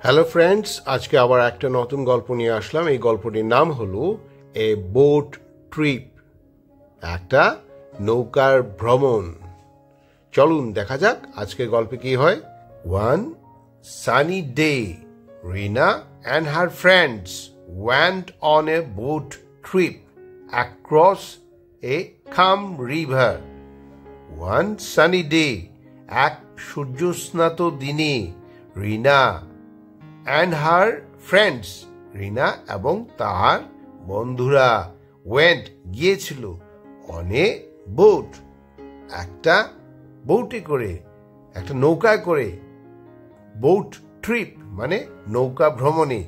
Hello friends, আজকে আবার একটা নতুন গল্প নিয়ে আসলাম। এই গল্পটির নাম হলো এ বোট ট্রিপ, একটা নৌকার ভ্রমণ। চলুন দেখা যাক আজকের গল্পে কি হয়। One sunny day, Rina and her friends went on a boat trip across a calm river. One sunny day, এক সূর্যস্নাত দিনে রিনা and her friends, রিনা এবং তার বন্ধুরা went গিয়েছিল on a boat, একটা বোটে করে, একটা নৌকায় করে। বোট ট্রিপ মানে নৌকা ভ্রমণে,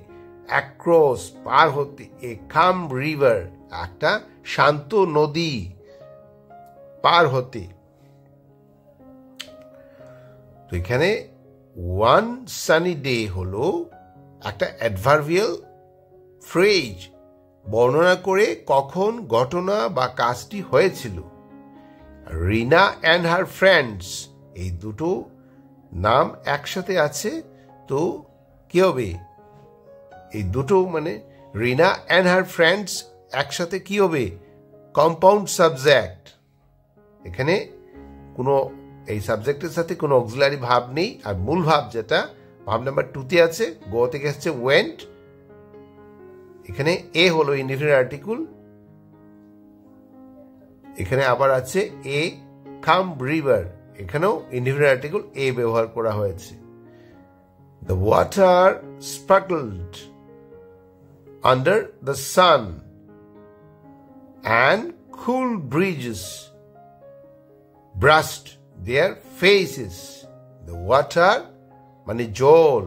অ্যাক্রস পার হতে, এ কাম রিভার একটা শান্ত নদী পার হতে। তো এখানে ওয়ান সানি ডে হলো একটা অ্যাডভার্বিয়াল ফ্রেজ, বর্ণনা করে কখন ঘটনা বা কাজটি হয়েছিল। রিনা অ্যান্ড হার ফ্রেন্ডস, এই দুটো নাম একসাথে আছে, তো কি হবে? এই দুটো মানে রিনা অ্যান্ড হার ফ্রেন্ডস একসাথে কি হবে? Compound subject. এখানে কোনো এই সাবজেক্টের সাথে কোনো অক্সিলারি ভাব নেই, আর মূল ভাব যেটা ভাব নাম্বার 2-তে আছে, গো থেকে আসছে ওয়েন্ট। এখানে এ হলো ইনডিফিনিট আর্টিকেল, এখানে আবার আছে এ কাম রিভার, এখানেও ইনডিফিনিট আর্টিকেল এ ব্যবহার করা হয়েছে। The water sparkled under the sun and cool breezes brushed their faces. The water মানে জল,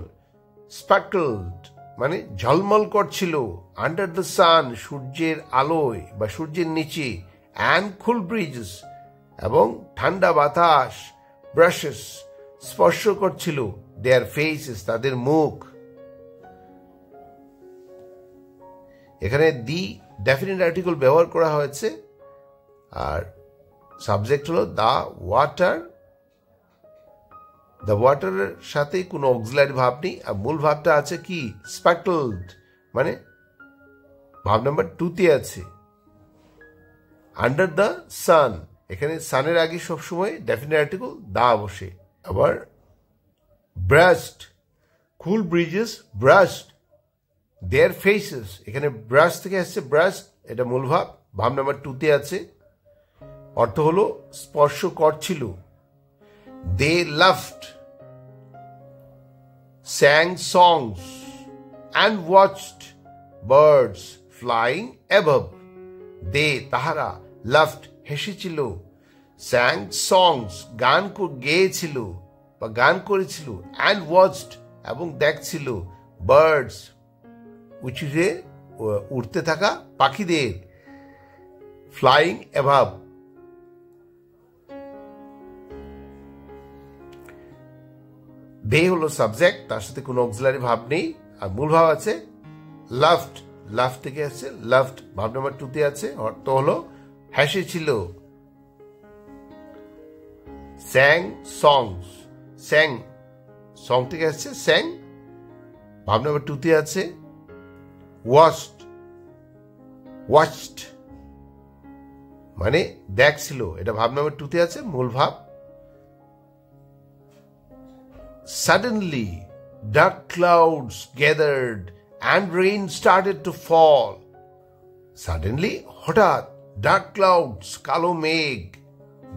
sparkled মানে ঝলমল করছিল, under the sun সূর্যের আলোয় বা সূর্যের নিচে, and cool breezes এবং ঠান্ডা বাতাস, brushes স্পর্শ করছিল, their faces তাদের মুখ। এখানে দি ডেফিনিট আর্টিকেল ব্যবহার করা হয়েছে, আর সাবজেক্ট হলো দ্য ওয়াটার। দ্য ওয়াটারের সাথে কোনো অক্সিলারি ভাব নেই, আর মূল ভাবটা আছে কি? স্পার্কলড, মানে ভাব নাম্বার 2-তে আছে। আন্ডার দ্য সান, এখানে সানের আগে সবসময় ডেফিনিট আর্টিকেল দা বসে। আবার ব্রাশড, কুল ব্রিজেস ব্রাশড দেয়ার ফেসেস, এখানে ব্রাশ থেকে আসছে ব্রাশ, এটা মূল ভাব, ভাব নাম্বার 2-তে আছে, অর্থ হলো স্পর্শ করছিল। দে laughed, sang songs and watched birds flying above. They তাহারা laughed হেসেছিল, sang songs গান গেয়েছিল বা গান করেছিল, and watched এবং দেখছিল, birds উঁচুতে উড়তে থাকা পাখিদের, flying above। দে হলো সাবজেক্ট, তার সাথে কোনো অক্সিলারি ভাব নেই, আর মূল ভাব আছে লাফড, লাফ থেকে আসছে লাফড, ভাব নাম্বার 2-তে আছে, অর্থ হলো হেসেছিল। স্যাং সংস, স্যাং সং থেকে আসছে স্যাং, ভাব নাম্বার 2-তে আছে। ওয়াচড, ওয়াচড মানে দেখছিল, এটা ভাব নাম্বার 2-তে আছে, মূল ভাব। Suddenly, dark clouds gathered and rain started to fall. Suddenly, হঠাৎ, dark clouds কালো মেঘ,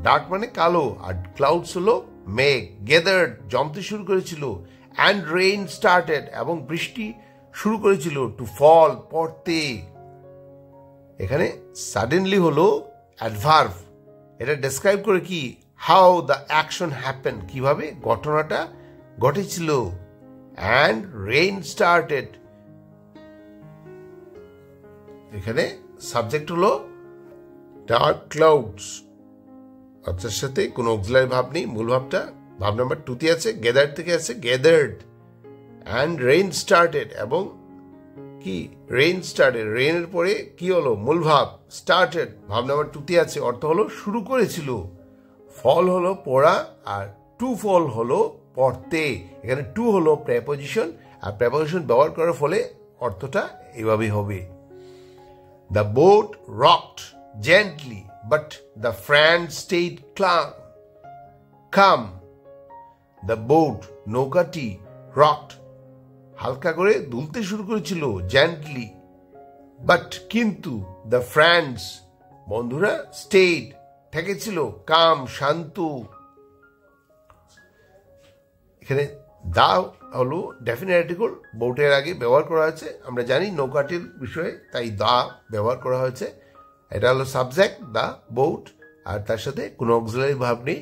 ডার্ক মানে কালো, আর ক্লাউডস হলো মেঘ, gathered জমতে শুরু করেছিল, and rain started এবং বৃষ্টি শুরু করেছিল, to fall পড়তে। এখানে suddenly হলো অ্যাডভার্ব, এটা ডেসক্রাইব করে কি? how the action happened, কিভাবে ঘটনাটা ঘটেছিল। and rain started, এখানে সাবজেক্ট হলো ডার্ক ক্লাউডস, তার সাথে কোনো অক্সিলারি ভাব নেই, মূল ভাবটা ভাব নাম্বার 2-তে আছে, গ্যাদার্ড থেকে আছে গ্যাদার্ড, and rain started এবং কি? রেইন স্টার্টেড, রেইনের পরে কি হলো? মূল ভাব স্টার্টেড, ভাব নাম্বার 2-তে আছে, অর্থ হলো শুরু করেছিল। ফল হলো পড়া, আর টু ফল হলো পড়তে, এখানে টু হলো প্রেপোজিশন আর প্রেপোজিশন ব্যবহার করার ফলে অর্থটা এভাবেই হবে। The boat rocked gently but the friend stayed calm. The boat নৌকাটি রকড হালকা করে দুলতে শুরু করেছিল, জেন্টলি, বাট কিন্তু দ্য ফ্রেন্ডস বন্ধুরা স্টেড থেকেছিল, কাম শান্ত। এখানে দা হলো ডেফিনিট আর্টিকেল, বোটের আগে ব্যবহার করা হয়েছে, আমরা জানি নৌকাটির বিষয়ে, তাই দা ব্যবহার করা হয়েছে। এটা হলো সাবজেক্ট দা বোট, আর তার সাথে কোনো অক্সিলারি ভার্ব নেই।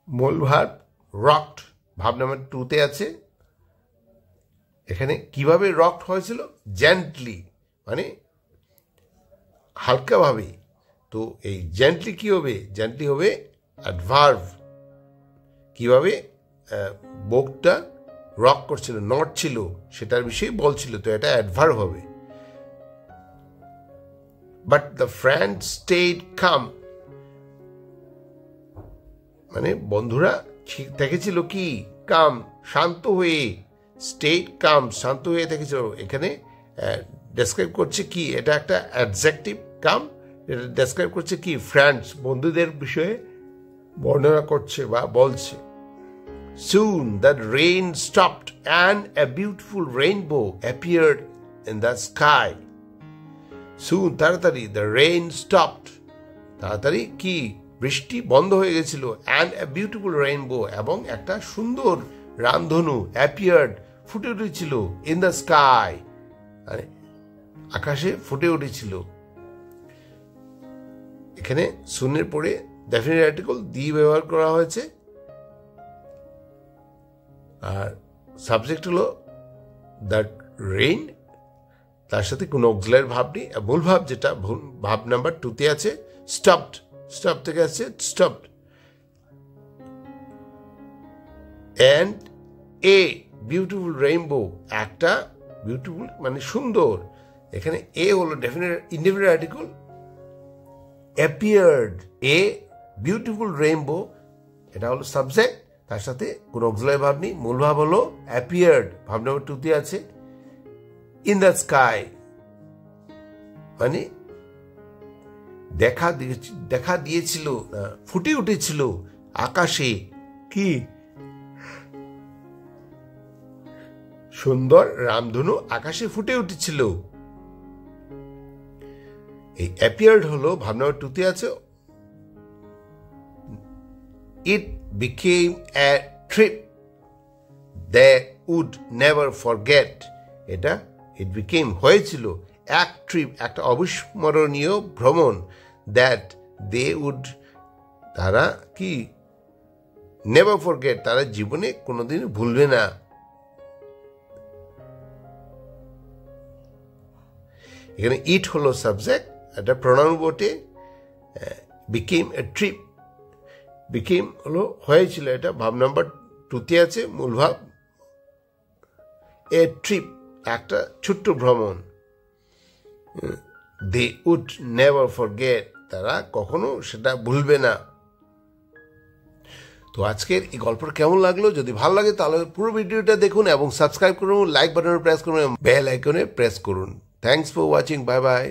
মূল ভার্ব রকড ভার্ব নাম্বার 2-তে আছে। এখানে কিভাবে রকড হয়েছিল? জেন্টলি, মানে হালকাভাবে। তো এই জেন্টলি কি হবে? জেন্টলি হবে অ্যাডভার্ব। কিভাবে বোটটা রক করছিল, নড়ছিল, সেটার বিষয়ে বলছিল, তো এটা অ্যাডভার্ব হবে। বাট দ্য ফ্রেন্ড স্টেড কাম, মানে বন্ধুরা থেকেছিল কি? কাম, শান্ত হয়ে। স্টেড কাম, শান্ত হয়ে থেকেছিল। এখানে ডেসক্রাইব করছে কি? এটা একটা অ্যাডজেক্টিভ কাম, এটা ডেসক্রাইব করছে কি? ফ্রেন্ডস, বন্ধুদের বিষয়ে বর্ণনা করছে বা বলছে। Soon the rain stopped and a beautiful rainbow appeared in the sky. Soon, তাড়াতাড়ি, the rain stopped, তাড়াতাড়ি কি? বৃষ্টি বন্ধ হয়ে গেছিল। and a beautiful rainbow, এবং একটা সুন্দর রামধনু appeared, ফুটে উঠেছিল, in the sky, মানে আকাশে ফুটে উঠেছিল। এখানে সুনের পরে ডেফিনিট আর্টিকেল দি ব্যবহার করা হয়েছে, আর সাবজেক্ট হলো দ্য রেইন, তার সাথে কোনো অক্সিলারি ভার্ব নেই। মূল ভার্ব যেটা ভার্ব নাম্বার 2-তে আছে স্টপড, স্টপ থেকে আছে stopped. And a beautiful rainbow, একটা বিউটিফুল মানে সুন্দর। এখানে এ হলো definite indefinite article, appeared, a beautiful rainbow, এটা হলো সাবজেক্ট, তার সাথে কোনো অক্সিলারি ভার্ব নেই। মূল ভাব হলো অ্যাপিয়ার্ড, ভার্ব নাম্বার 2-তে আছে। ইন দ্য স্কাই, মানে দেখা দিয়েছিল, ফুটে উঠেছিল আকাশে কি? সুন্দর রামধনু আকাশে ফুটে উঠেছিল। এই অ্যাপিয়ার্ড হলো ভার্ব নাম্বার 2-তে আছে। It became a trip they would never forget. এটা it became হয়েছিল এক ট্রিপ, একটা অবিস্মরণীয় ভ্রমণ, that they would, তারা কি? never forget, তারা জীবনে কোনোদিন ভুলবে না। এখানে ইট হলো সাবজেক্ট, এটা প্রোনাউন বটে। became a trip, became হলো হয়েছিল, এটা ভার্ব নাম্বার 2-তে আছে। মূল ভাব এ ট্রিপ, একটা ছোট্ট ভ্রমণ। they would never forget, তারা কখনো সেটা ভুলবে না। তো আজকের এই গল্পটা কেমন লাগলো? যদি ভালো লাগে তাহলে পুরো ভিডিওটা দেখুন এবং সাবস্ক্রাইব করুন, লাইক বাটনে প্রেস করুন, বেল আইকনে প্রেস করুন। Thanks for watching, bye bye.